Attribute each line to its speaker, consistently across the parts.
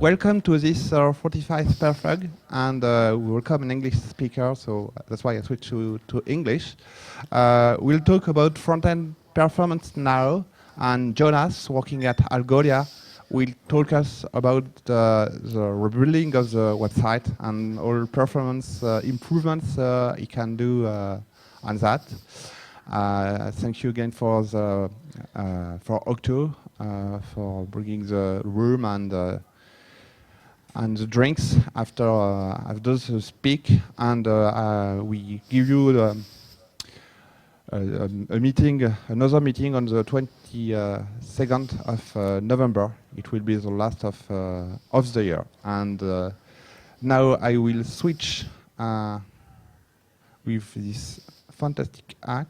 Speaker 1: Welcome to this 45th PerfUG, and we welcome an English speaker, so that's why I switched to English. We'll talk about front-end performance now, and Jonas, working at Algolia, will talk us about the rebuilding of the website and all performance improvements he can do on that. Thank you again for Octo for bringing the room and the drinks after the speak, and we give you a meeting, another meeting on the 22nd of November. It will be the last of the year, and now I will switch with this fantastic hack.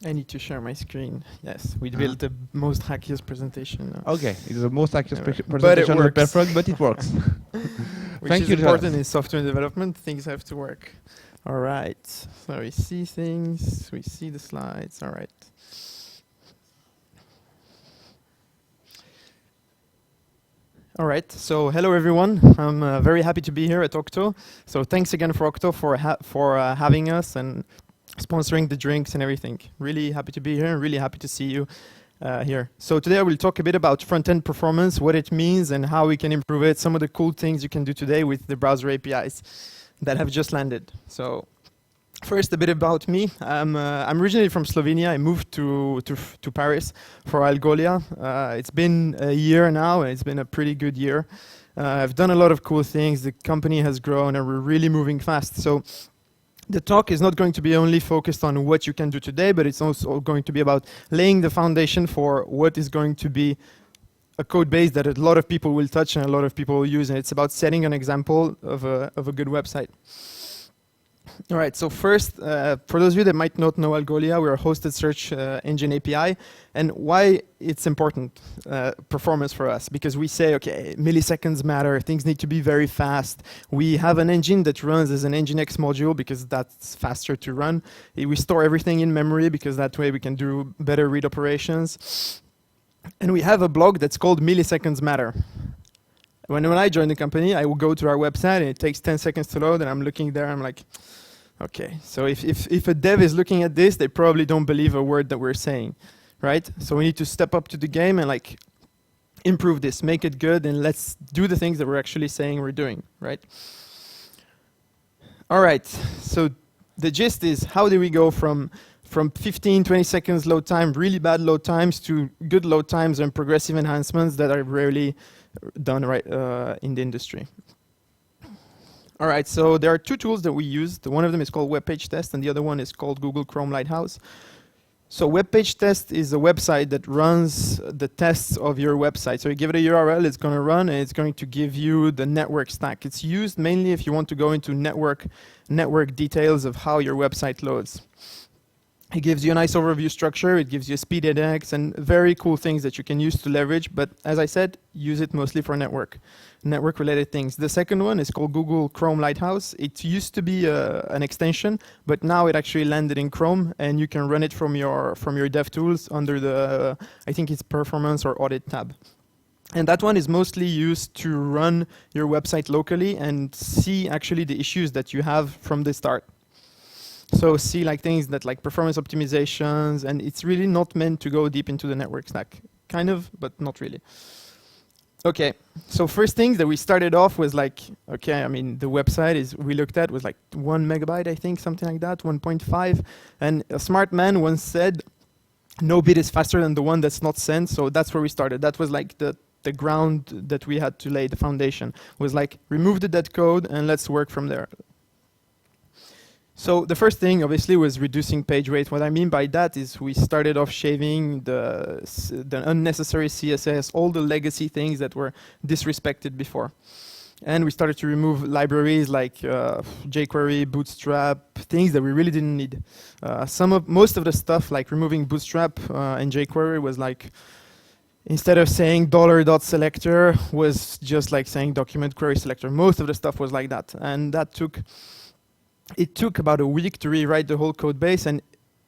Speaker 2: I need to share my screen. Yes, we built the most hackiest presentation.
Speaker 1: Okay, it's the most hackiest presentation on PerfUG, but it works.
Speaker 2: Which is important in software development. Things have to work. All right. So we see things. We see the slides. All right. All right. So hello everyone. I'm very happy to be here at Octo. So thanks again for Octo for having us and sponsoring the drinks and everything. Really happy to be here and really happy to see you here. So today I will talk a bit about front-end performance, what it means and how we can improve it, some of the cool things you can do today with the browser APIs that have just landed. So first, a bit about me. I'm originally from Slovenia. I moved to Paris for Algolia. It's been a year now, and it's been a pretty good year. I've done a lot of cool things. The company has grown, and we're really moving fast. So the talk is not going to be only focused on what you can do today, but it's also going to be about laying the foundation for what is going to be a code base that a lot of people will touch and a lot of people will use. And it's about setting an example of a good website. All right, so first, for those of you that might not know Algolia, we're a hosted search engine API. And why it's important, performance for us, because we say, okay, milliseconds matter, things need to be very fast. We have an engine that runs as an Nginx module because that's faster to run. We store everything in memory because that way we can do better read operations. And we have a blog that's called Milliseconds Matter. When I joined the company, I will go to our website and it takes 10 seconds to load, and I'm looking there, I'm like, okay, so if a dev is looking at this, they probably don't believe a word that we're saying, right? So we need to step up to the game and like improve this, make it good, and let's do the things that we're actually saying we're doing, right? All right, so the gist is, how do we go from 15, 20 seconds load time, really bad load times, to good load times and progressive enhancements that are rarely done right in the industry? All right, so there are two tools that we use. One of them is called WebPage Test, and the other one is called Google Chrome Lighthouse. So WebPage Test is a website that runs the tests of your website. So you give it a URL, it's going to run, and it's going to give you the network stack. It's used mainly if you want to go into network details of how your website loads. It gives you a nice overview structure, it gives you a speed index, and very cool things that you can use to leverage, but as I said, use it mostly for network-related things. The second one is called Google Chrome Lighthouse. It used to be an extension, but now it actually landed in Chrome, and you can run it from your DevTools under the, I think it's Performance or Audit tab. And that one is mostly used to run your website locally and see actually the issues that you have from the start. So see like things that like performance optimizations, and it's really not meant to go deep into the network stack. Kind of, but not really. Okay, so first thing that we started off was like, okay, I mean, the website we looked at was like 1 megabyte, I think, something like that, 1.5. And a smart man once said, no bit is faster than the one that's not sent. So that's where we started. That was like the ground that we had to lay, the foundation. Was like, remove the dead code and let's work from there. So the first thing, obviously, was reducing page weight. What I mean by that is we started off shaving the unnecessary CSS, all the legacy things that were disrespected before. And we started to remove libraries like jQuery, Bootstrap, things that we really didn't need. Most of the stuff, like removing Bootstrap and jQuery, was like, instead of saying $.selector, was just like saying document query selector. Most of the stuff was like that. And that it took about a week to rewrite the whole code base, and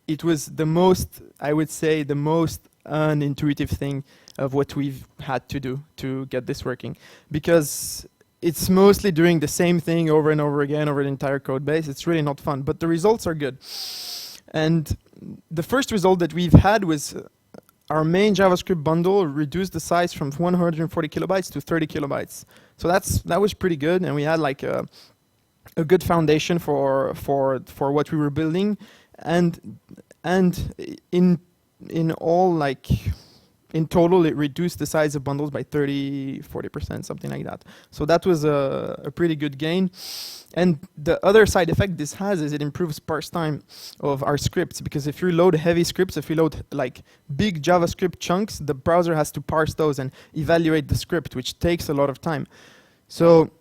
Speaker 2: it was the most, I would say, the most unintuitive thing of what we've had to do to get this working, because it's mostly doing the same thing over and over again over the entire code base. It's really not fun, but the results are good. And the first result that we've had was our main JavaScript bundle reduced the size from 140 kilobytes to 30 kilobytes. So that was pretty good, and we had like a good foundation for what we were building, and in all, like in total, it reduced the size of bundles by 30-40%, something like that. So that was a pretty good gain. And the other side effect this has is it improves parse time of our scripts, because if you load heavy scripts, if you load like big JavaScript chunks, the browser has to parse those and evaluate the script, which takes a lot of time. So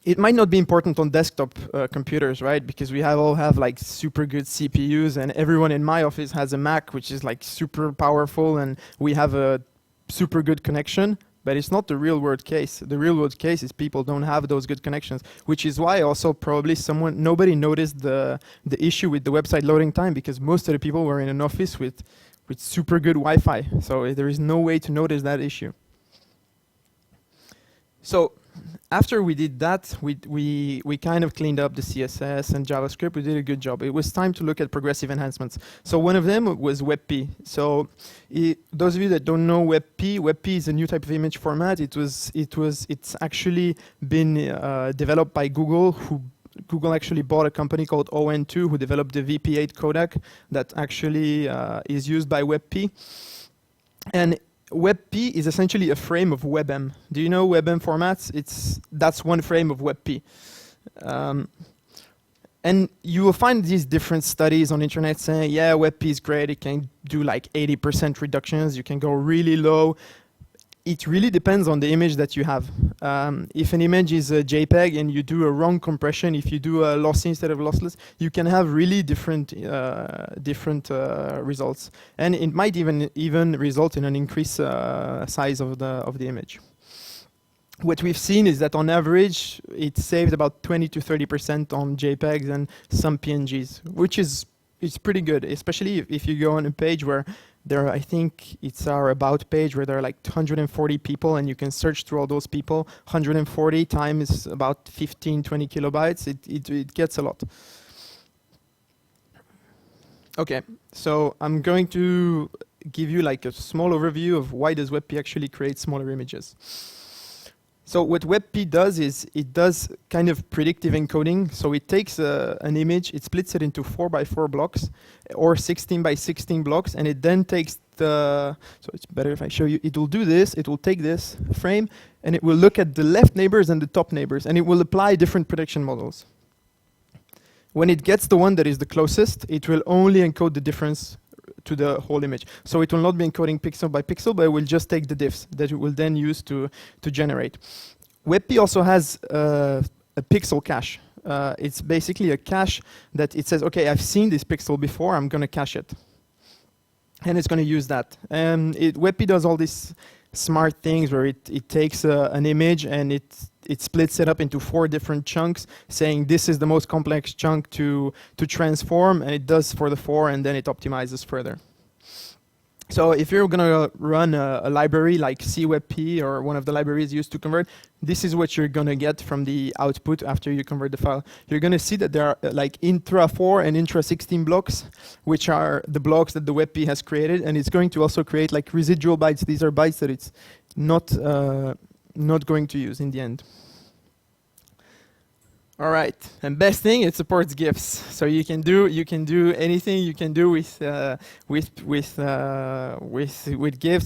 Speaker 2: it might not be important on desktop computers, right? Because we all have like super good CPUs, and everyone in my office has a Mac, which is like super powerful, and we have a super good connection. But it's not the real world case. The real world case is people don't have those good connections, which is why also probably nobody noticed the issue with the website loading time, because most of the people were in an office with super good Wi-Fi. So there is no way to notice that issue. So after we did that, we kind of cleaned up the CSS and JavaScript. We did a good job. It was time to look at progressive enhancements. So one of them was WebP. So those of you that don't know WebP is a new type of image format. It's actually been developed by Google, Google actually bought a company called ON2 who developed the VP8 codec that actually is used by WebP. And WebP is essentially a frame of WebM. Do you know WebM formats? That's one frame of WebP. And you will find these different studies on internet saying, yeah, WebP is great. It can do like 80% reductions. You can go really low. It really depends on the image that you have. If an image is a JPEG and you do a wrong compression, if you do a lossy instead of lossless, you can have really different results, and it might even result in an increased size of the image. What we've seen is that on average, it saved about 20 to 30% on JPEGs and some PNGs, which is pretty good, especially if you go on a page where I think it's our about page where there are like 140 people and you can search through all those people. 140 times about 15, 20 kilobytes. It gets a lot. Okay, so I'm going to give you like a small overview of why does WebP actually create smaller images. So what WebP does is it does kind of predictive encoding. So it takes an image, it splits it into 4x4 blocks or 16x16 blocks, and it then takes so it's better if I show you. It will do this, it will take this frame, and it will look at the left neighbors and the top neighbors, and it will apply different prediction models. When it gets the one that is the closest, it will only encode the difference to the whole image. So it will not be encoding pixel by pixel, but it will just take the diffs that it will then use to generate. WebP also has a pixel cache. It's basically a cache that it says, okay, I've seen this pixel before, I'm going to cache it. And it's going to use that. WebP does all these smart things where it takes an image and it splits it up into 4 different chunks, saying this is the most complex chunk to transform, and it does for the 4, and then it optimizes further. So if you're going to run a library like CWebP or one of the libraries used to convert, this is what you're going to get from the output after you convert the file. You're going to see that there are like intra-4 and intra-16 blocks, which are the blocks that the WebP has created, and it's going to also create like residual bytes. These are bytes that it's not going to use in the end. All right, and best thing, it supports GIFs. So you can do anything you can do with GIFs.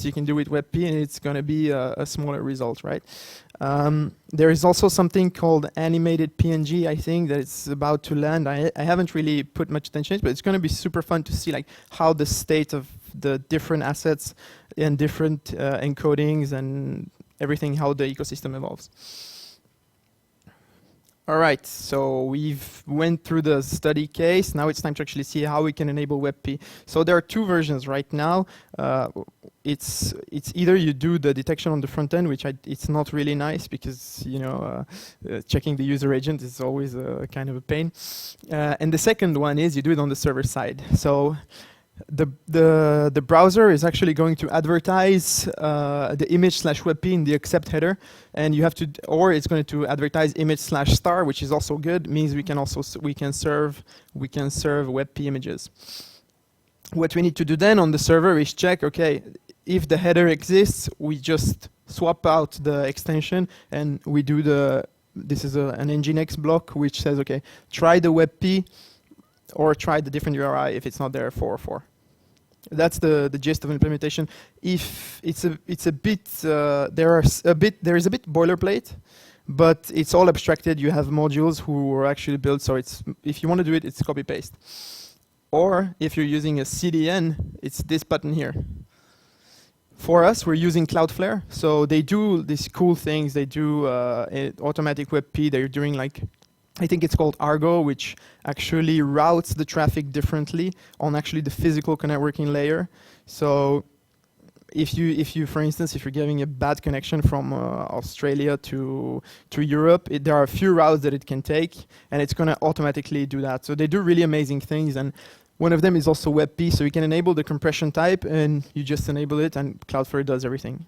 Speaker 2: You can do with WebP, and it's going to be a smaller result, right? There is also something called animated PNG. I think that it's about to land. I haven't really put much attention to it, but it's going to be super fun to see like how the state of the different assets and different encodings and everything, how the ecosystem evolves. All right, so we've went through the study case. Now it's time to actually see how we can enable WebP. So there are 2 versions right now. It's either you do the detection on the front end, which it's not really nice because checking the user agent is always a kind of a pain. And the second one is you do it on the server side. So The browser is actually going to advertise the image/WebP in the accept header, and you have to, or it's going to advertise image/star, which is also good. Means we can also we can serve WebP images. What we need to do then on the server is check, okay, if the header exists, we just swap out the extension and we do this is an Nginx block which says, okay, try the WebP or try the different URI if it's not there for. That's the gist of implementation. If it's a bit there is a bit boilerplate, but it's all abstracted. You have modules who are actually built, so it's, if you want to do it, it's copy paste. Or if you're using a CDN, it's this button here. For us, we're using Cloudflare, so they do these cool things. They do automatic WebP. They're doing like, I think it's called Argo, which actually routes the traffic differently on actually the physical networking layer. So if you, for instance, if you're getting a bad connection from Australia to Europe, there are a few routes that it can take, and it's going to automatically do that. So they do really amazing things, and one of them is also WebP, so you can enable the compression type, and you just enable it, and Cloudflare does everything.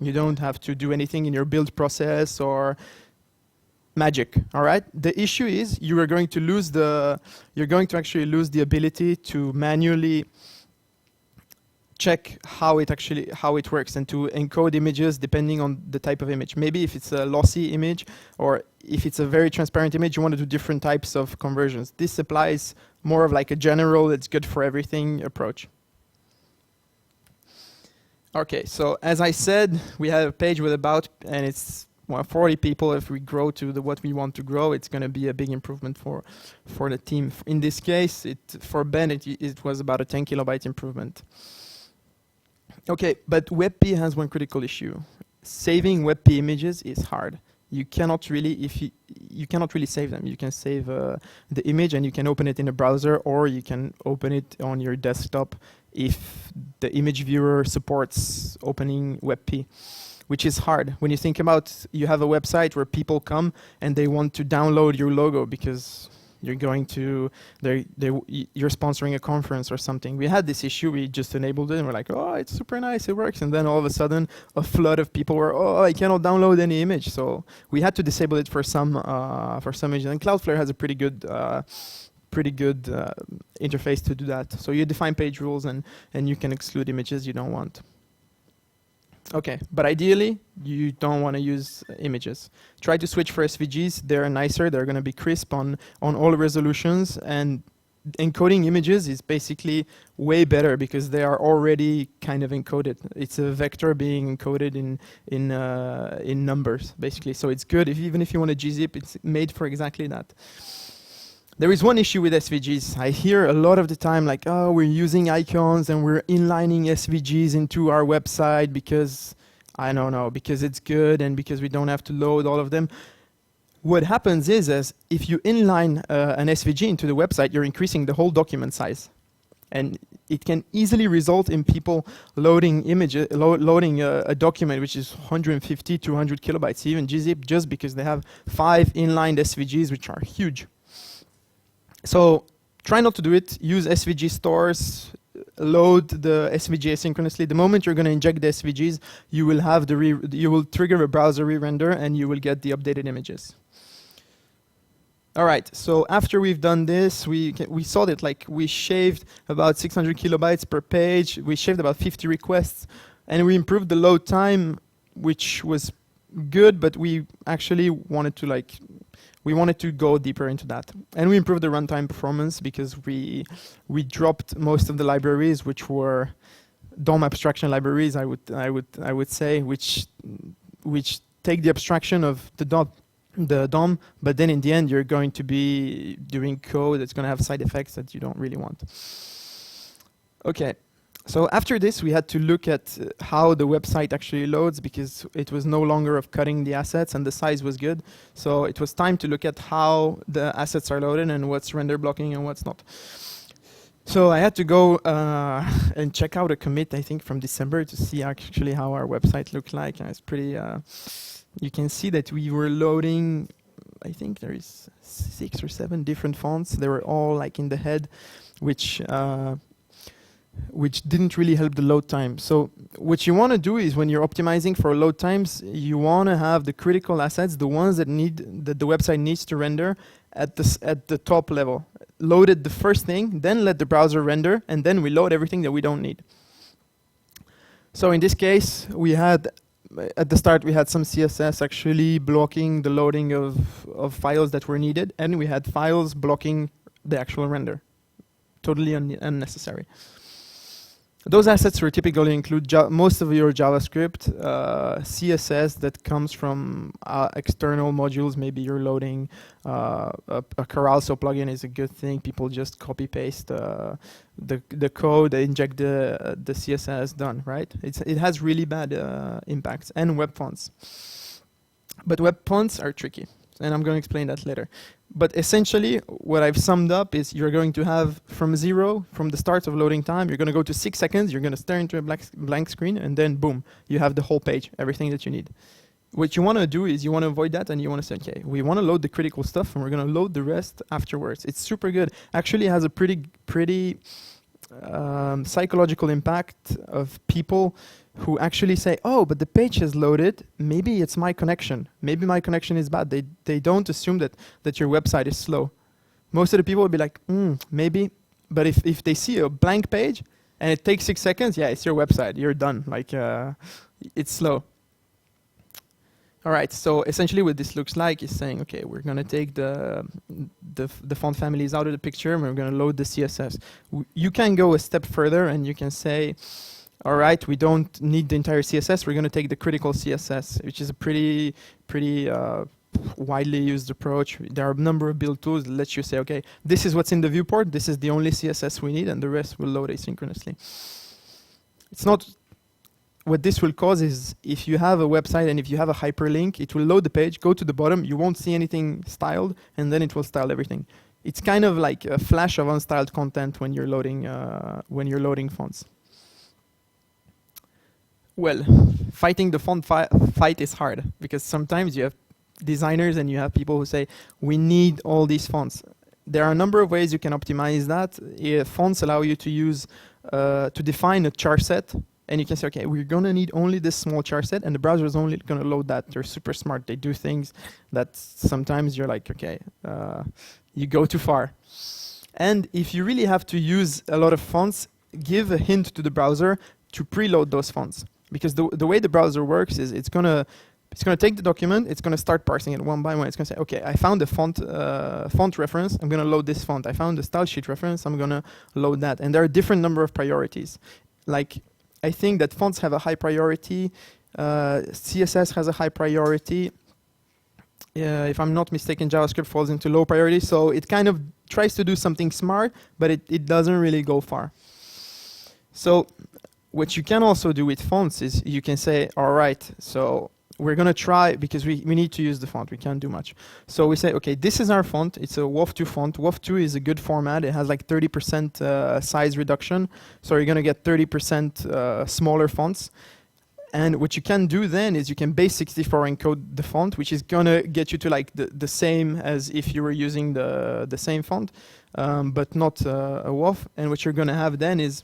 Speaker 2: You don't have to do anything in your build process or magic. All right. The issue is you're going to actually lose the ability to manually check how it works and to encode images depending on the type of image. Maybe if it's a lossy image or if it's a very transparent image, you want to do different types of conversions. This applies more of like a general, it's good for everything approach. Okay, so as I said, we have a page with about, and it's 40 people. If we grow to what we want to grow, it's going to be a big improvement for the team. In this case, for Ben, it was about a 10 kilobyte improvement. Okay, but WebP has one critical issue. Saving WebP images is hard. You cannot really, you cannot really save them. You can save the image and you can open it in a browser, or you can open it on your desktop if the image viewer supports opening WebP, which is hard. When you think about, you have a website where people come and they want to download your logo because you're going to, you're sponsoring a conference or something. We had this issue, we just enabled it and we're like, oh, it's super nice, it works. And then all of a sudden, a flood of people were, oh, I cannot download any image. So we had to disable it for some images. And Cloudflare has a pretty good interface to do that. So you define page rules and you can exclude images you don't want. Okay, but ideally, you don't want to use images. Try to switch for SVGs. They're nicer. They're going to be crisp on all resolutions. And encoding images is basically way better because they are already kind of encoded. It's a vector being encoded in numbers, basically. So it's good. Even if you want to gzip, it's made for exactly that. There is one issue with SVGs. I hear a lot of the time like, oh, we're using icons and we're inlining SVGs into our website because, I don't know, because it's good and because we don't have to load all of them. What happens is, if you inline an SVG into the website, you're increasing the whole document size. And it can easily result in people loading images, loading a document which is 150, 200 kilobytes, even gzip, just because they have 5 inlined SVGs, which are huge. So try not to do it. Use SVG stores. Load the SVG asynchronously. The moment you're going to inject the SVGs, you will have you will trigger a browser re-render and you will get the updated images. All right. So after we've done this, we saw that like we shaved about 600 kilobytes per page. We shaved about 50 requests, and we improved the load time, which was good. But we actually wanted to we wanted to go deeper into that. And we improved the runtime performance because we dropped most of the libraries, which were DOM abstraction libraries, I would say, which take the abstraction of the DOM, but then in the end you're going to be doing code that's going to have side effects that you don't really want. Okay. So after this, we had to look at how the website actually loads because it was no longer of cutting the assets and the size was good. So it was time to look at how the assets are loaded and what's render blocking and what's not. So I had to go and check out a commit, I think, from December to see actually how our website looked like. And it's pretty, you can see that we were loading, I think there is 6 or 7 different fonts. They were all like in the head, which which didn't really help the load time. So what you want to do is when you're optimizing for load times, you want to have the critical assets, the ones that the website needs to render at the top level. Load it the first thing, then let the browser render, and then we load everything that we don't need. So in this case, we had at the start we had some CSS actually blocking the loading of files that were needed, and we had files blocking the actual render. Totally unnecessary. Those assets will typically include most of your JavaScript, CSS that comes from external modules. Maybe you're loading a Coralso plugin is a good thing. People just copy paste the code, they inject the CSS, done, right? It has really bad impacts, and web fonts. But web fonts are tricky, and I'm going to explain that later. But essentially, what I've summed up is you're going to have from 0, from the start of loading time, you're going to go to 6 seconds, you're going to stare into a blank screen, and then boom, you have the whole page, everything that you need. What you want to do is you want to avoid that, and you want to say, okay, we want to load the critical stuff, and we're going to load the rest afterwards. It's super good. Actually, it has a pretty psychological impact of people who actually say, oh, but the page has loaded, maybe it's my connection. Maybe my connection is bad. They don't assume that your website is slow. Most of the people will be like, maybe. But if they see a blank page and it takes 6 seconds, yeah, it's your website. You're done. Like, it's slow. All right, so essentially what this looks like is saying, okay, we're going to take the font families out of the picture, and we're going to load the CSS. You can go a step further, and you can say, all right, we don't need the entire CSS. We're going to take the critical CSS, which is a pretty widely used approach. There are a number of build tools that let you say, okay, this is what's in the viewport. This is the only CSS we need, and the rest will load asynchronously. It's not. What this will cause is if you have a website and if you have a hyperlink, it will load the page, go to the bottom, you won't see anything styled, and then it will style everything. It's kind of like a flash of unstyled content when you're loading fonts. Well, fighting the font fight is hard, because sometimes you have designers and you have people who say, we need all these fonts. There are a number of ways you can optimize that. Fonts allow you to use, to define a char set. And you can say, okay, we're going to need only this small char set, and the browser is only going to load that. They're super smart. They do things that sometimes you're like, okay, you go too far. And if you really have to use a lot of fonts, give a hint to the browser to preload those fonts. Because the way the browser works is it's going to take the document, it's going to start parsing it one by one. It's going to say, okay, I found the font reference, I'm going to load this font. I found the style sheet reference, I'm going to load that. And there are a different number of priorities. Like, I think that fonts have a high priority, CSS has a high priority. If I'm not mistaken, JavaScript falls into low priority, so it kind of tries to do something smart, but it doesn't really go far. So what you can also do with fonts is you can say, all right, so we're going to try, because we need to use the font, we can't do much. So we say, okay, this is our font, it's a WoF2 font. WoF2 is a good format, it has like 30% size reduction, so you're going to get 30% smaller fonts. And what you can do then is you can base 64 encode the font, which is going to get you to like the same as if you were using the same font, but not a WoF. And what you're going to have then is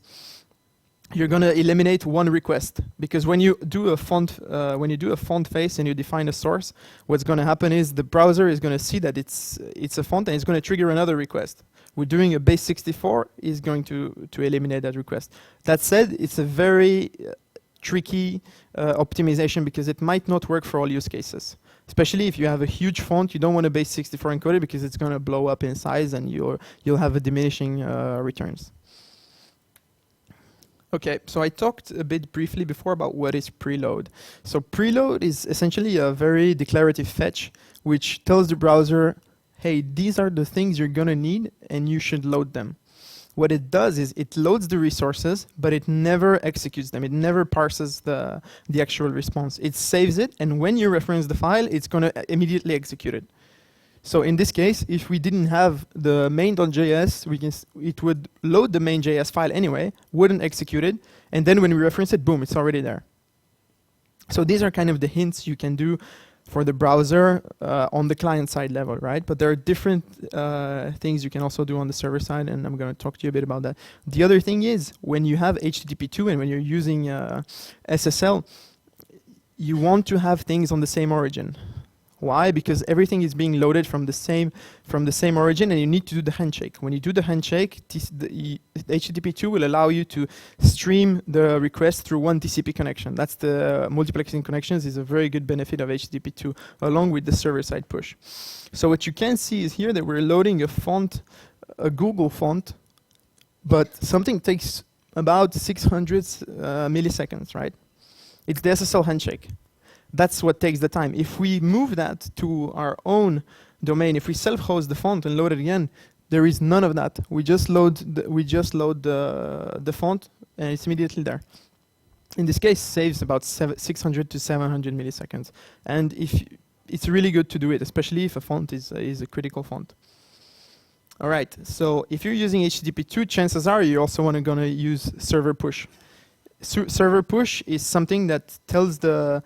Speaker 2: you're going to eliminate one request, because when you do a font face and you define a source, what's going to happen is the browser is going to see that it's a font, and it's going to trigger another request. We're doing a base 64 is going to eliminate that request. That said, it's a very tricky optimization, because it might not work for all use cases. Especially if you have a huge font, you don't want to base 64 encode it, because it's going to blow up in size and you'll have a diminishing returns. Okay, so I talked a bit briefly before about what is preload. So preload is essentially a very declarative fetch, which tells the browser, hey, these are the things you're going to need, and you should load them. What it does is it loads the resources, but it never executes them. It never parses the actual response. It saves it, and when you reference the file, it's going to immediately execute it. So in this case, if we didn't have the main.js, it would load the main.js file anyway, wouldn't execute it, and then when we reference it, boom, it's already there. So these are kind of the hints you can do for the browser on the client side level, right? But there are different things you can also do on the server side, and I'm going to talk to you a bit about that. The other thing is, when you have HTTP2 and when you're using SSL, you want to have things on the same origin. Why? Because everything is being loaded from the same origin, and you need to do the handshake. When you do the handshake, the HTTP2 will allow you to stream the request through one TCP connection. That's the multiplexing connections is a very good benefit of HTTP2, along with the server-side push. So what you can see is here that we're loading a font, a Google font, but something takes about 600 milliseconds, right? It's the SSL handshake. That's what takes the time. If we move that to our own domain, if we self-host the font and load it again, there is none of that. We just load the font, and it's immediately there. In this case, saves about 600 to 700 milliseconds, and it's really good to do it, especially if a font is a critical font. All right. So if you're using HTTP2, chances are you're also gonna use server push. Server push is something that tells the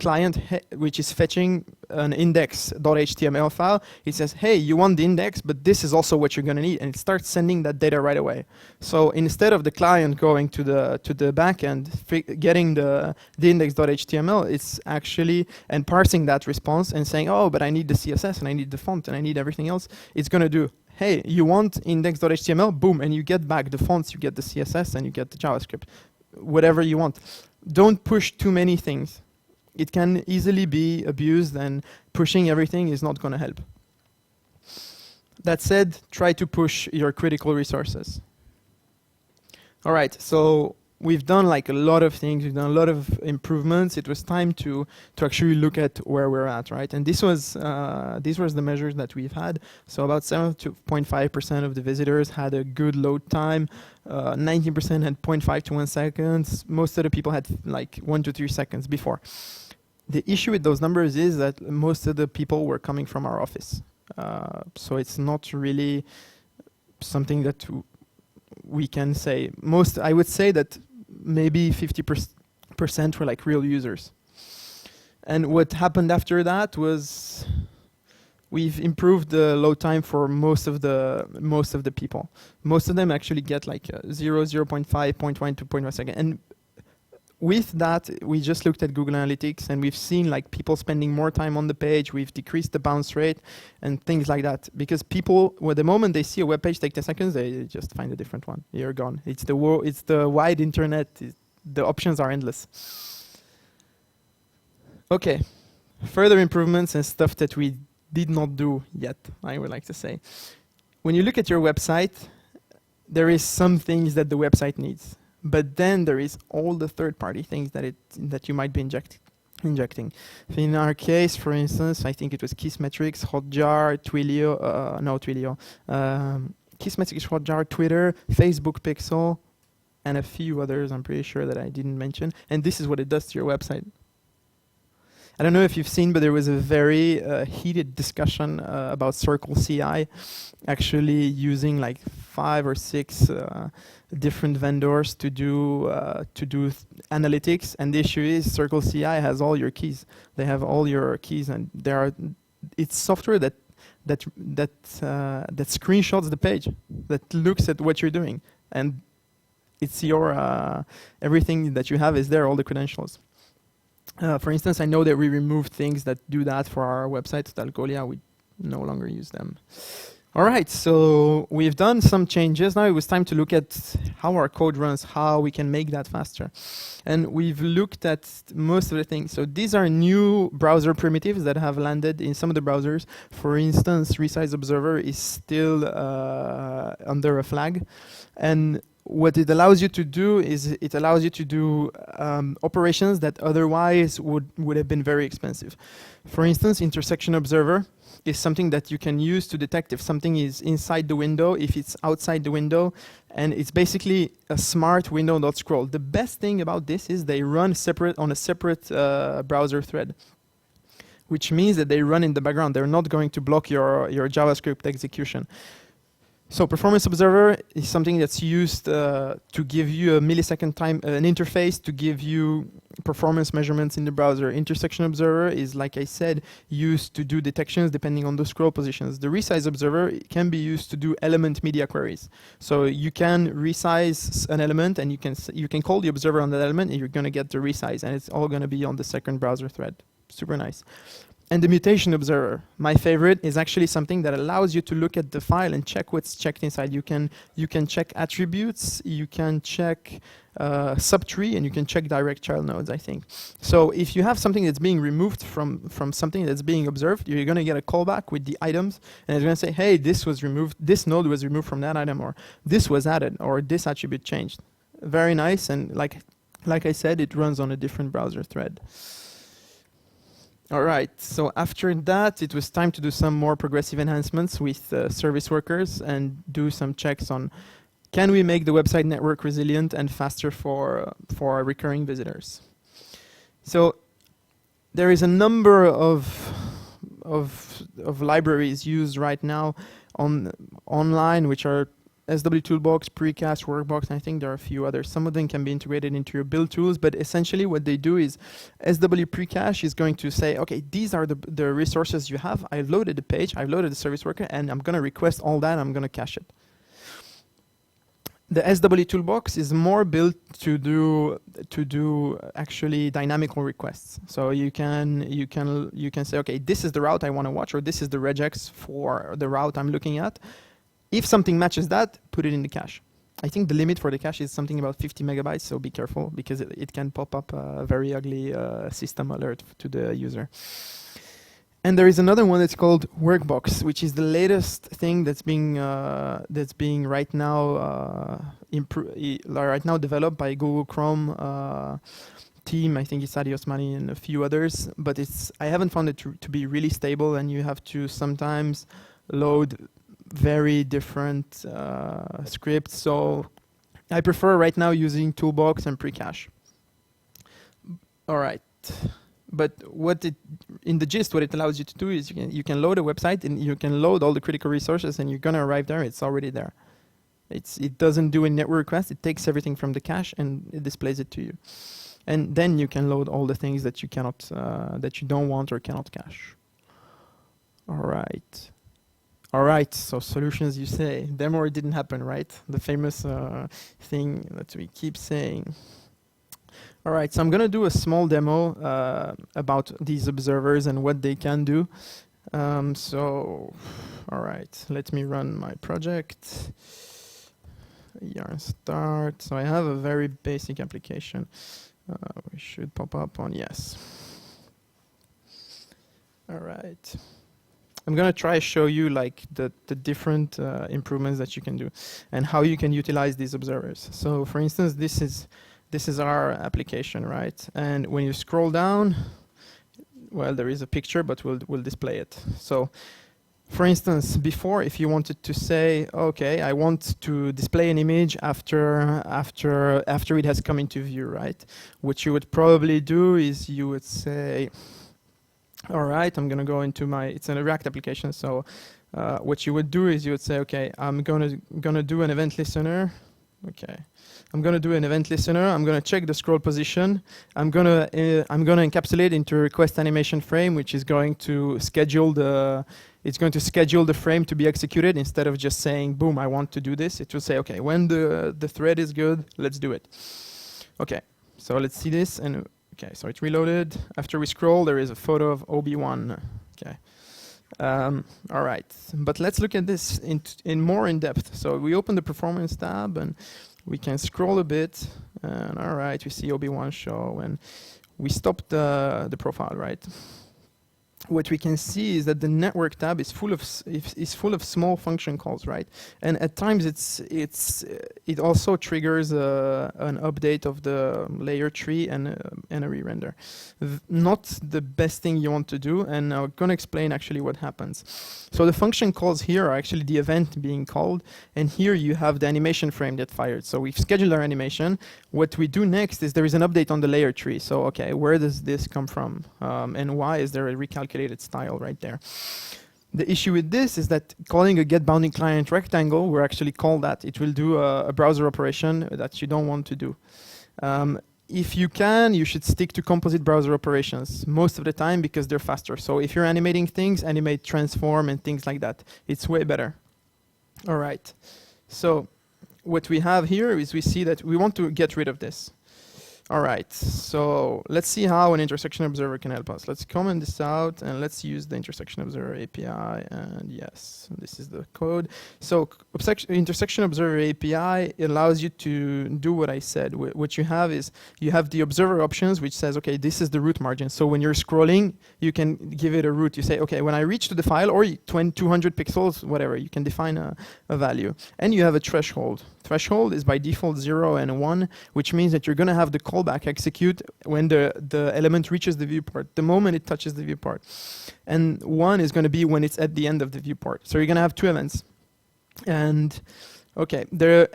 Speaker 2: client, which is fetching an index.html file. It says, hey, you want the index, but this is also what you're going to need, and it starts sending that data right away. So instead of the client going to the backend, getting the index.html, it's actually and parsing that response and saying, oh, but I need the CSS and I need the font and I need everything else. It's going to do, hey, you want index.html, boom, and you get back the fonts, you get the CSS, and you get the JavaScript. Whatever you want. Don't push too many things. It can easily be abused, and pushing everything is not going to help. That said, try to push your critical resources. All right, so we've done like a lot of things. We've done a lot of improvements. It was time to actually look at where we're at, right? And these was the measures that we've had. So about 7.5% of the visitors had a good load time. 19% had 0.5 to 1 seconds. Most of the people had like 1 to 3 seconds before. The issue with those numbers is that most of the people were coming from our office. So it's not really something that we can say. I would say that maybe 50% were like real users. And what happened after that was we've improved the load time for most of the people. Most of them actually get like 0, 0.5, 0.1 to 0.1 second. And with that, we just looked at Google Analytics, and we've seen like people spending more time on the page. We've decreased the bounce rate and things like that. Because people, well, the moment they see a web page take 10 seconds, they just find a different one. You're gone. It's the wide internet. The options are endless. Okay, further improvements and stuff that we did not do yet, I would like to say. When you look at your website, there is some things that the website needs. But then there is all the third-party things that you might be injecting. In our case, for instance, I think it was Kissmetrics, Hotjar, Twilio, Kissmetrics, Hotjar, Twitter, Facebook Pixel, and a few others I'm pretty sure that I didn't mention. And this is what it does to your website. I don't know if you've seen, but there was a very heated discussion about Circle CI, actually using like 5 or 6 different vendors to do analytics. And the issue is Circle CI has all your keys. They have all your keys, and it's software that screenshots the page, that looks at what you're doing, and it's your everything that you have is there, all the credentials. For instance, I know that we removed things that do that for our website at Algolia. We no longer use them. All right, so we've done some changes. Now it was time to look at how our code runs, how we can make that faster. And we've looked at most of the things. So these are new browser primitives that have landed in some of the browsers. For instance, Resize Observer is still under a flag. And what it allows you to do is it allows you to do operations that otherwise would have been very expensive. For instance, intersection observer is something that you can use to detect if something is inside the window, if it's outside the window, and it's basically a smart window.scroll. The best thing about this is they run on a separate browser thread, which means that they run in the background. They're not going to block your JavaScript execution. So performance observer is something that's used to give you a millisecond time, an interface to give you performance measurements in the browser. Intersection observer is, like I said, used to do detections depending on the scroll positions. The resize observer can be used to do element media queries. So you can resize an element, and you can call the observer on that element, and you're going to get the resize, and it's all going to be on the second browser thread. Super nice. And the mutation observer, my favorite, is actually something that allows you to look at the file and check what's checked inside. You can check attributes, you can check subtree, and you can check direct child nodes, I think. So if you have something that's being removed from something that's being observed, you're going to get a callback with the items, and it's going to say, hey, this was removed, this node was removed from that item, or this was added, or this attribute changed. Very nice, and like I said, it runs on a different browser thread. All right, so after that, it was time to do some more progressive enhancements with service workers and do some checks on, can we make the website network resilient and faster for our recurring visitors? So there is a number of libraries used right now online, which are SW Toolbox, Precast, Workbox, and I think there are a few others. Some of them can be integrated into your build tools, but essentially what they do is SW Precache is going to say, okay, these are the resources you have. I've loaded the page, I've loaded the service worker, and I'm going to request all that, I'm going to cache it. The SW Toolbox is more built to do actually dynamical requests. So you can say, okay, this is the route I want to watch, or this is the regex for the route I'm looking at. If something matches that, put it in the cache. I think the limit for the cache is something about 50 megabytes, so be careful, because it can pop up a very ugly system alert to the user. And there is another one that's called Workbox, which is the latest thing that's being right now developed by Google Chrome team. I think it's Adi Osmani and a few others, but I haven't found it to be really stable, and you have to sometimes load very different scripts. So I prefer right now using Toolbox and Precache. All right. But in the gist, what it allows you to do is you can load a website, and you can load all the critical resources, and you're going to arrive there. It's already there. It doesn't do a network request. It takes everything from the cache and it displays it to you. And then you can load all the things that you cannot, that you don't want or cannot cache. All right. All right, so solutions, you say. Demo, it didn't happen, right? The famous thing that we keep saying. All right, so I'm going to do a small demo about these observers and what they can do. All right, let me run my project. Yarn start. So I have a very basic application. We should pop up on yes. All right. I'm going to try to show you like the different improvements that you can do and how you can utilize these observers. So for instance, this is our application, right? And when you scroll down, well, there is a picture, but we'll display it. So for instance, before, if you wanted to say, okay, I want to display an image after it has come into view, right? What you would probably do is you would say, all right, I'm going to go into it's an React application. So what you would do is you would say, okay, I'm going to do an event listener. Okay, I'm going to do an event listener. I'm going to check the scroll position. I'm going to encapsulate into a request animation frame, which is going to schedule the frame to be executed instead of just saying, boom, I want to do this. It will say, okay, when the thread is good, let's do it. Okay, so let's see this. And okay, so it's reloaded. After we scroll, there is a photo of OB1. Okay. All right, but let's look at this in more in depth. So we open the performance tab and we can scroll a bit. And all right, we see OB1 show, and we stop the profile, right? What we can see is that the network tab is full of small function calls, right? And at times it also triggers an update of the layer tree and a re-render. Not the best thing you want to do, and I'm going to explain actually what happens. So the function calls here are actually the event being called, and here you have the animation frame that fired. So we've scheduled our animation. What we do next is there is an update on the layer tree. So okay, where does this come from, and why is there a recalculated style right there? The issue with this is that calling a getBoundingClient rectangle will actually call that. It will do a browser operation that you don't want to do. if you can, you should stick to composite browser operations most of the time because they're faster. So if you're animating things, animate transform and things like that. It's way better. All right. So what we have here is we see that we want to get rid of this. All right, so let's see how an intersection observer can help us. Let's comment this out and let's use the intersection observer API. And yes, this is the code. So intersection observer API allows you to do what I said. What you have is you have the observer options, which says, okay, this is the root margin. So when you're scrolling, you can give it a root. You say, okay, when I reach to the file or 200 pixels, whatever, you can define a value. And you have a threshold. Threshold is by default 0 and 1, which means that you're going to have the callback execute when the element reaches the viewport, the moment it touches the viewport. And 1 is going to be when it's at the end of the viewport. So you're going to have 2 events. And okay,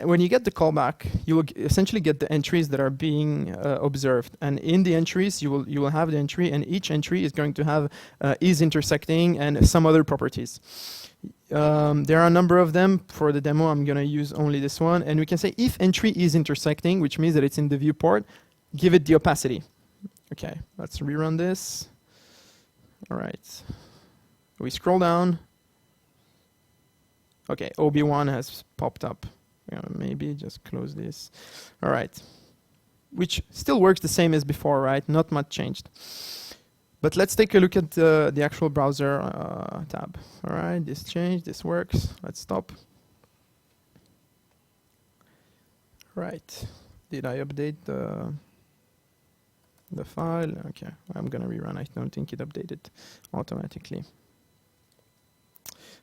Speaker 2: when you get the callback, you will essentially get the entries that are being observed. And in the entries, you will have the entry, and each entry is going to have is intersecting and some other properties. There are a number of them. For the demo, I'm going to use only this one. And we can say if entry is intersecting, which means that it's in the viewport, give it the opacity. Okay, let's rerun this. All right. We scroll down. Okay, OB1 has popped up. Maybe just close this. All right. Which still works the same as before, right? Not much changed. But let's take a look at the actual browser tab. All right, this changed, this works. Let's stop. Right, did I update the file? Okay, I'm gonna rerun. I don't think it updated automatically.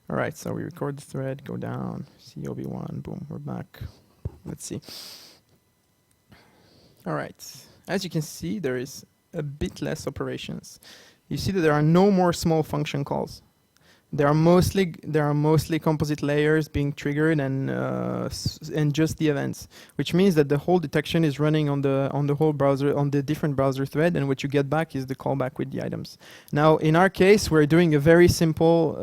Speaker 2: All right, so we record the thread, go down, see OB1, boom, we're back. Let's see. All right, as you can see, there is a bit less operations. You see that there are no more small function calls. There are mostly composite layers being triggered and just the events, which means that the whole detection is running on the whole browser, on the different browser thread, and what you get back is the callback with the items. Now, in our case, we're doing a very simple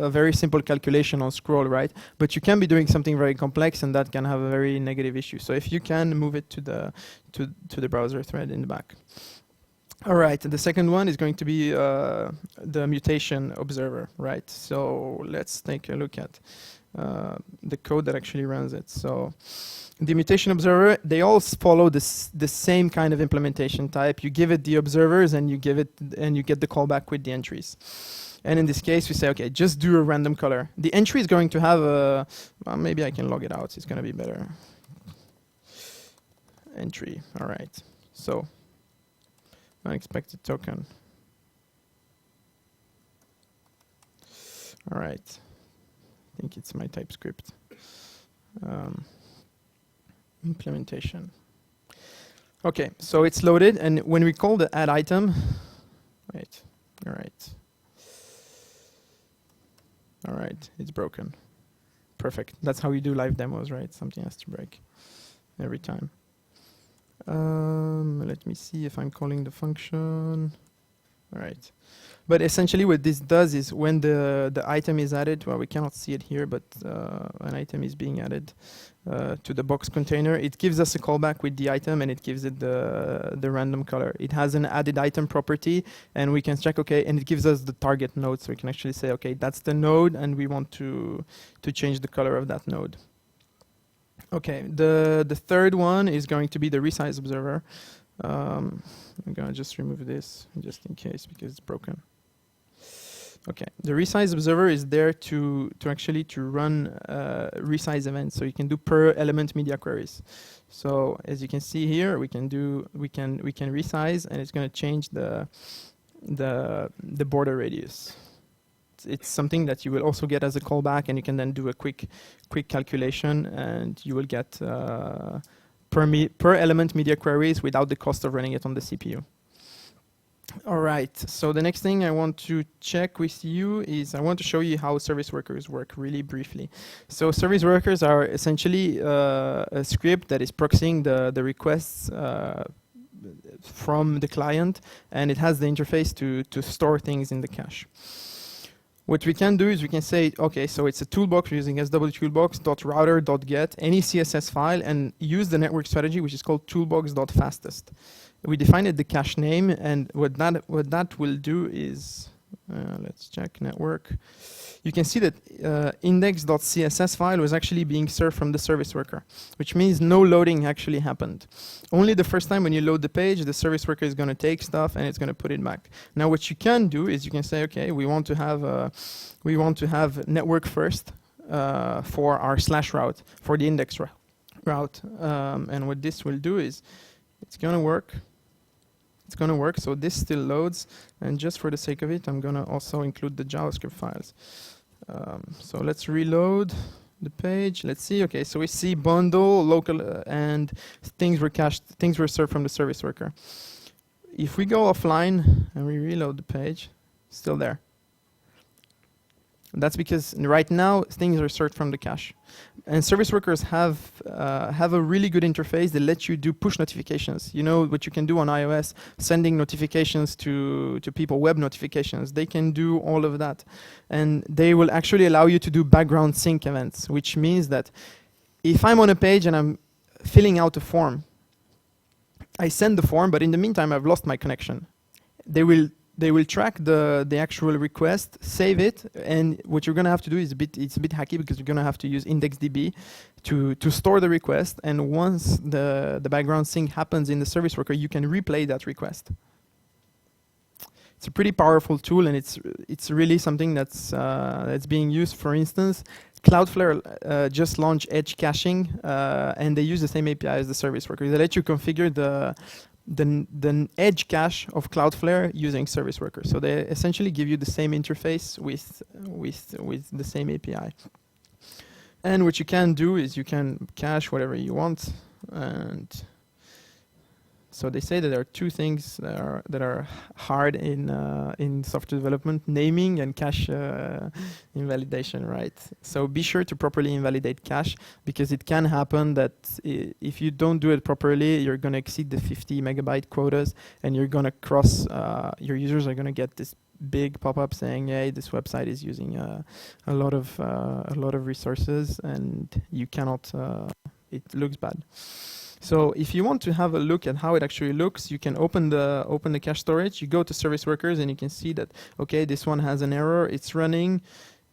Speaker 2: calculation on scroll, right? But you can be doing something very complex, and that can have a very negative issue. So if you can, move it to the browser thread in the back. All right, and the second one is going to be the mutation observer, right? So let's take a look at the code that actually runs it. So the mutation observer, they all follow the same kind of implementation type. You give it the observers, and you get the callback with the entries. And in this case, we say, okay, just do a random color. The entry is going to have a, well, maybe I can log it out. It's going to be better. Entry, all right. So unexpected token. All right. I think it's my TypeScript. Implementation. Okay, so it's loaded, and when we call the add item, wait, all right. All right, it's broken. Perfect. That's how we do live demos, right? Something has to break every time. Let me see if I'm calling the function. All right. But essentially what this does is when the item is added, well, we cannot see it here, but an item is being added to the box container, it gives us a callback with the item, and it gives it the random color. It has an added item property, and we can check, okay, and it gives us the target node, so we can actually say, okay, that's the node, and we want to change the color of that node. Okay, the third one is going to be the resize observer. I'm gonna just remove this just in case because it's broken. Okay, the resize observer is there to actually run resize events, so you can do per element media queries. So as you can see here, we can resize, and it's going to change the border radius. It's something that you will also get as a callback, and you can then do a quick calculation, and you will get per element media queries without the cost of running it on the CPU. All right, so the next thing I want to check with you is I want to show you how service workers work really briefly. So service workers are essentially a script that is proxying the requests from the client, and it has the interface to store things in the cache. what we can do is we can say, okay, so it's a toolbox, we're using SW toolbox.router.get any CSS file and use the network strategy, which is called toolbox.fastest. We defined the cache name, and what that will do is, let's check network. You can see that index.css file was actually being served from the service worker, which means no loading actually happened. Only the first time when you load the page, the service worker is going to take stuff and it's going to put it back. Now, what you can do is you can say, okay, we want to have network first for our /route, for the index route. And what this will do is it's going to work. It's going to work, so this still loads, and just for the sake of it, I'm going to also include the JavaScript files. So let's reload the page. Let's see. Okay, so we see bundle, local, and things were cached, things were served from the service worker. If we go offline and we reload the page, still there. That's because right now things are served from the cache, and service workers have a really good interface. They let you do push notifications. You know what you can do on iOS, sending notifications to people, web notifications. They can do all of that, and they will actually allow you to do background sync events, which means that if I'm on a page and I'm filling out a form, I send the form, but in the meantime I've lost my connection. They will track the actual request, save it, and what you're gonna have to do is it's a bit hacky because you're gonna have to use IndexedDB to store the request, and once the background sync happens in the service worker, you can replay that request. It's a pretty powerful tool, and it's really something that's being used. For instance, Cloudflare just launched edge caching, and they use the same API as the service worker. They let you configure the edge cache of Cloudflare using service worker. So they essentially give you the same interface with the same API. And what you can do is you can cache whatever you want. And so they say that there are two things that are hard in software development: naming and cache invalidation, right? So be sure to properly invalidate cache, because it can happen that if you don't do it properly, you're going to exceed the 50 megabyte quotas, and you're going to cross. Your users are going to get this big pop-up saying, "Hey, this website is using a lot of resources," and you cannot. It looks bad. So if you want to have a look at how it actually looks, you can open the cache storage. You go to service workers and you can see that, okay, this one has an error. It's running.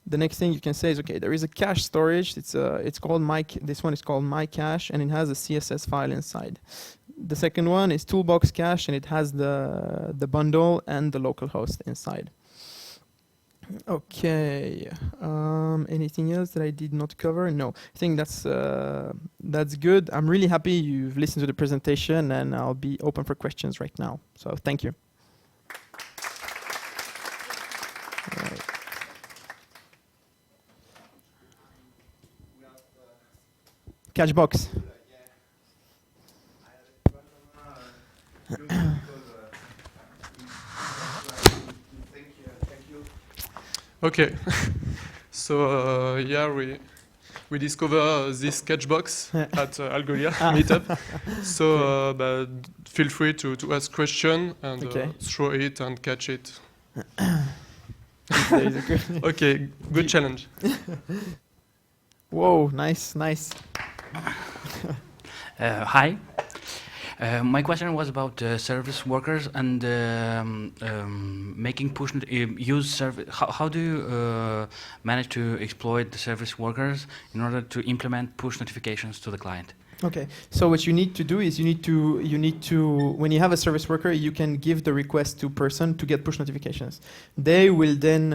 Speaker 2: The next thing you can say is, okay, there is a cache storage. It's called this one is called my cache, and it has a CSS file inside. The second one is toolbox cache, and it has the bundle and the local host inside. Okay. Anything else that I did not cover? No. I think that's good. I'm really happy you've listened to the presentation, and I'll be open for questions right now. So thank you. Right. Catchbox.
Speaker 3: Okay, so yeah, we discover this catchbox at Algolia meetup. So but feel free to ask question and throw it and catch it. Okay, good challenge.
Speaker 2: Whoa, nice.
Speaker 4: Hi. My question was about service workers and making push use service. How do you manage to exploit the service workers in order to implement push notifications to the client?
Speaker 2: Okay, so what you need to do is you need to when you have a service worker, you can give the request to person to get push notifications. They will then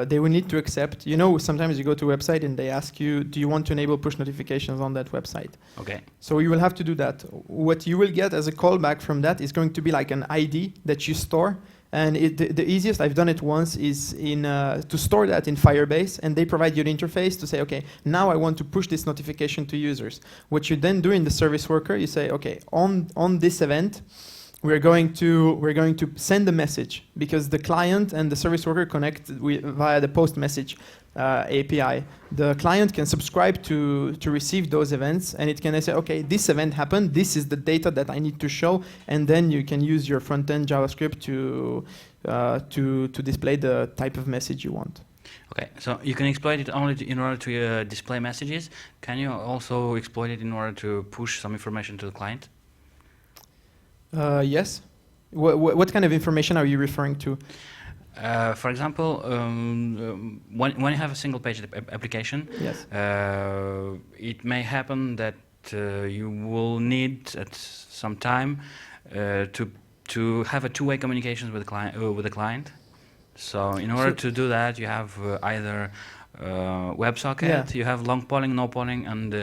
Speaker 2: they will need to accept. You know, sometimes you go to a website and they ask you, do you want to enable push notifications on that website? Okay. So you will have to do that. What you will get as a callback from that is going to be like an ID that you store. And the easiest, I've done it once, is to store that in Firebase, and they provide you an interface to say, okay, now I want to push this notification to users. What you then do in the service worker, you say, okay, on this event, we're going to send a message, because the client and the service worker connect via the post message API. The client can subscribe to receive those events, and it can say, okay, this event happened, this is the data that I need to show, and then you can use your front-end JavaScript to display the type of message you want.
Speaker 4: Okay, so you can exploit it only in order to display messages. Can you also exploit it in order to push some information to the client?
Speaker 2: Yes. What kind of information are you referring to?
Speaker 4: For example, when you have a single page application,
Speaker 2: Yes.
Speaker 4: it may happen that you will need at some time to have a two-way communication with the client. So in order to do that, you have either WebSocket, you have long polling, no polling, and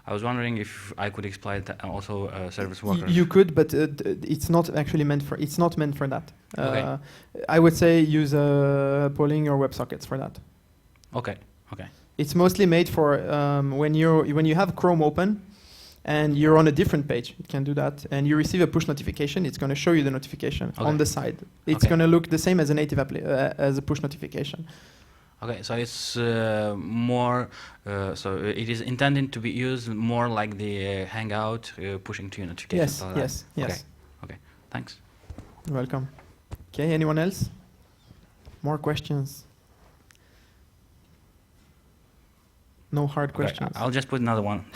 Speaker 4: I was wondering if I could exploit that also service workers.
Speaker 2: You could, but it's not actually meant for. It's not meant for that.
Speaker 4: Okay.
Speaker 2: I would say use polling or WebSockets for that.
Speaker 4: Okay. Okay.
Speaker 2: It's mostly made for when you have Chrome open and you're on a different page. You can do that, and you receive a push notification. It's going to show you the notification on the side. It's going to look the same as a native as a push notification.
Speaker 4: Okay, so it's more. So it is intended to be used more like the Hangout, pushing to your notifications.
Speaker 2: Yes.
Speaker 4: Okay. Okay. Thanks.
Speaker 2: You're welcome. Okay. Anyone else? More questions? No hard questions.
Speaker 4: I'll just put another one.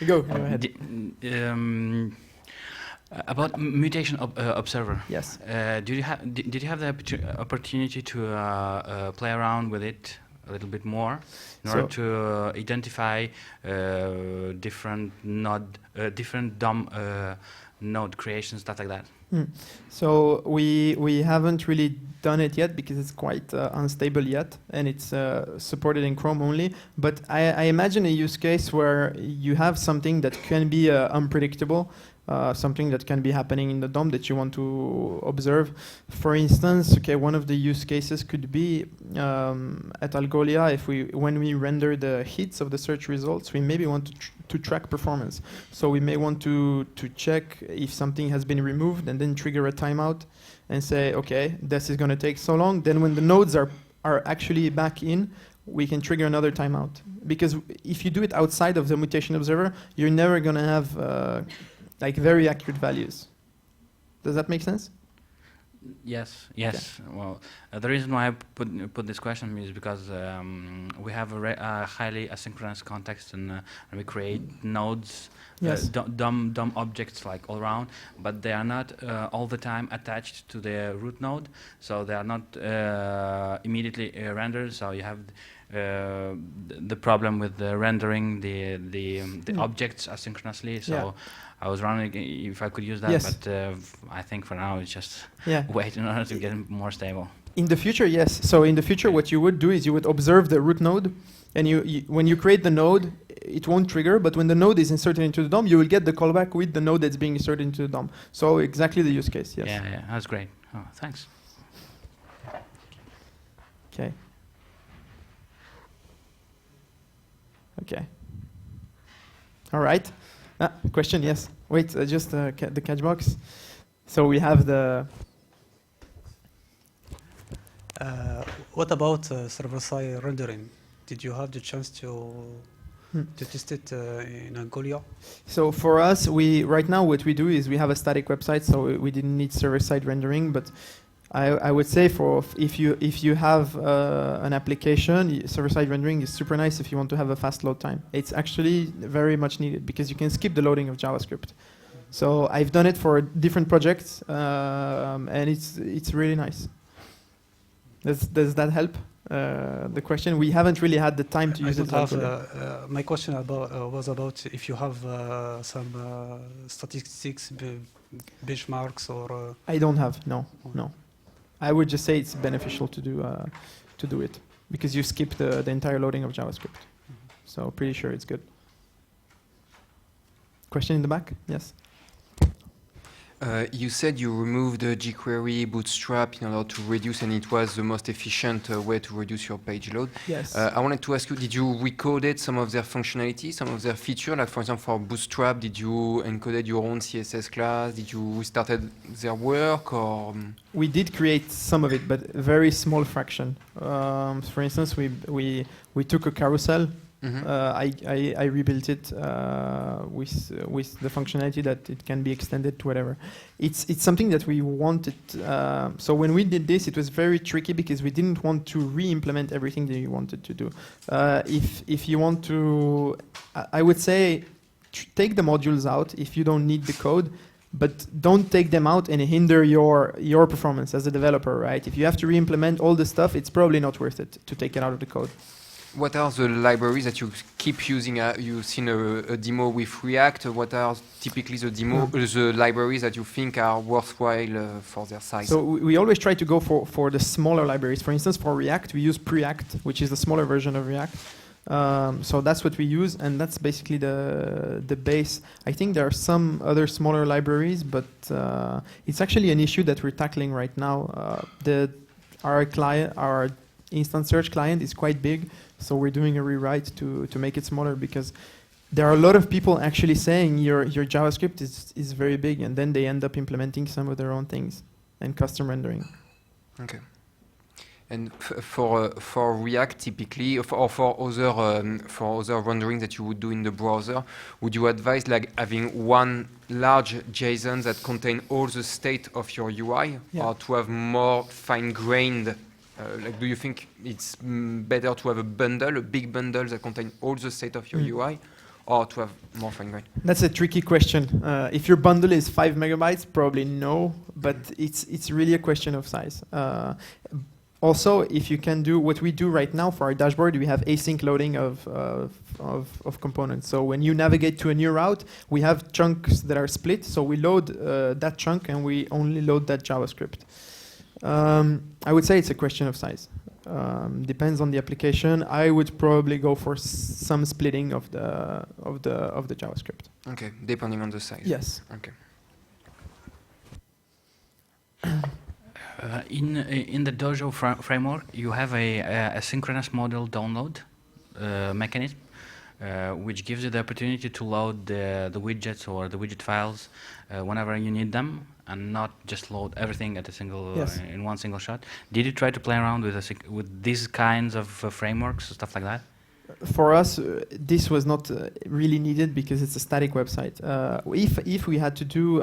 Speaker 2: Go ahead.
Speaker 4: About mutation observer.
Speaker 2: Yes.
Speaker 4: Did you have the opportunity to play around with it a little bit more in order to identify different DOM node creations, stuff like that?
Speaker 2: So we haven't really done it yet because it's quite unstable yet, and it's supported in Chrome only. But I imagine a use case where you have something that can be unpredictable, something that can be happening in the DOM that you want to observe. For instance, one of the use cases could be at Algolia, when we render the hits of the search results, we maybe want to track performance. So we may want to check if something has been removed and then trigger a timeout and say, okay, this is going to take so long. Then when the nodes are actually back in, we can trigger another timeout. Because if you do it outside of the mutation observer, you're never going to have very accurate values. Does that make sense?
Speaker 4: Yes. Okay. Well, the reason why I put this question is because we have a highly asynchronous context, and we create nodes, DOM objects like all around, but they are not all the time attached to the root node, so they are not immediately rendered. So you have the problem with the rendering the objects asynchronously. So I was wondering if I could use that, but I think for now it's just wait in order to get it more stable.
Speaker 2: In the future, yes. So in the future, what you would do is you would observe the root node, and when you create the node, it won't trigger, but when the node is inserted into the DOM, you will get the callback with the node that's being inserted into the DOM. So exactly the use case, yes.
Speaker 4: Yeah, that's great. Oh, thanks.
Speaker 2: Okay. All right. Question, yes. Wait, just the catch box. So we have the...
Speaker 5: what about server-side rendering? Did you have the chance to test it in Algolia?
Speaker 2: So for us, right now what we do is we have a static website, so we didn't need server-side rendering, but I would say if you have an application, server-side rendering is super nice if you want to have a fast load time. It's actually very much needed because you can skip the loading of JavaScript. So I've done it for different projects, and it's really nice. Does that help? The question, we haven't really had the time to use it.
Speaker 5: My question was about if you have some statistics, benchmarks, or...
Speaker 2: I don't have, no. I would just say it's beneficial to do it because you skip the entire loading of JavaScript. So pretty sure it's good. Question in the back? Yes.
Speaker 6: You said you removed the jQuery Bootstrap in order to reduce, and it was the most efficient way to reduce your page load.
Speaker 2: Yes.
Speaker 6: I wanted to ask you, did you recoded some of their functionality, some of their features? Like for example, for Bootstrap, did you encoded your own CSS class? Did you restarted their work, or?
Speaker 2: We did create some of it, but a very small fraction. For instance, we took a carousel I rebuilt it with the functionality that it can be extended to whatever. It's something that we wanted. So when we did this, it was very tricky because we didn't want to re-implement everything that you wanted to do. If you want to, I would say, take the modules out if you don't need the code. But don't take them out and hinder your performance as a developer, right? If you have to re-implement all the stuff, it's probably not worth it to take it out of the code.
Speaker 6: What are the libraries that you keep using? You've seen a demo with React. What are typically the libraries that you think are worthwhile for their size?
Speaker 2: So we always try to go for the smaller libraries. For instance, for React, we use PerfUG, which is the smaller version of React. So that's what we use, and that's basically the base. I think there are some other smaller libraries, but it's actually an issue that we're tackling right now. Our instant search client is quite big, so we're doing a rewrite to make it smaller because there are a lot of people actually saying your JavaScript is very big, and then they end up implementing some of their own things and custom rendering.
Speaker 6: Okay. And for React, typically, or for other rendering that you would do in the browser, would you advise like having one large JSON that contain all the state of your UI, or to have more fine-grained? Like, do you think it's better to have a big bundle that contain all the state of your UI, or to have more fine-grained?
Speaker 2: That's a tricky question. If your bundle is 5 megabytes, probably no, but it's really a question of size. Also, if you can do what we do right now for our dashboard, we have async loading of components. So when you navigate to a new route, we have chunks that are split. So we load that chunk and we only load that JavaScript. I would say it's a question of size. Depends on the application. I would probably go for some splitting of the JavaScript.
Speaker 6: Okay, depending on the size.
Speaker 2: Yes.
Speaker 6: Okay.
Speaker 4: In the Dojo framework, you have a synchronous model download mechanism, which gives you the opportunity to load the widgets or the widget files whenever you need them, and not just load everything at a single in one single shot. Did you try to play around with these kinds of frameworks, stuff like that?
Speaker 2: For us, this was not really needed because it's a static website. If we had to do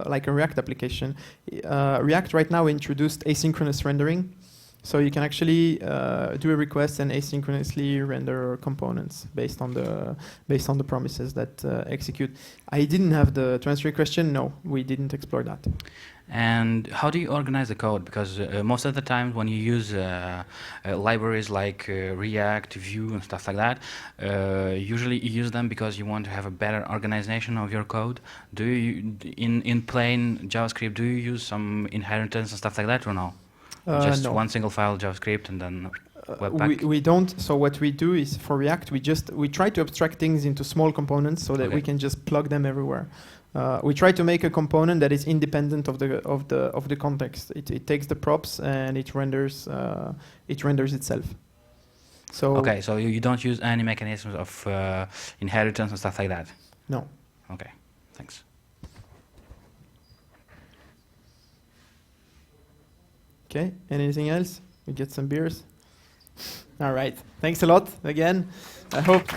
Speaker 2: like a React application, React right now introduced asynchronous rendering, so you can actually do a request and asynchronously render components based on the promises that execute. I didn't have to answer your question. No, we didn't explore that.
Speaker 4: And how do you organize the code? Because most of the time when you use libraries like React, Vue, and stuff like that, usually you use them because you want to have a better organization of your code. Do you, in plain JavaScript, do you use some inheritance and stuff like that, or no? Just
Speaker 2: no.
Speaker 4: one single file JavaScript and then Webpack?
Speaker 2: We don't. So what we do is for React, we try to abstract things into small components so that we can just plug them everywhere. We try to make a component that is independent of the context. It takes the props and it renders itself. So
Speaker 4: okay, so you don't use any mechanisms of inheritance and stuff like that?
Speaker 2: No.
Speaker 4: Okay, thanks.
Speaker 2: Okay, anything else? We get some beers. All right, thanks a lot again. I hope.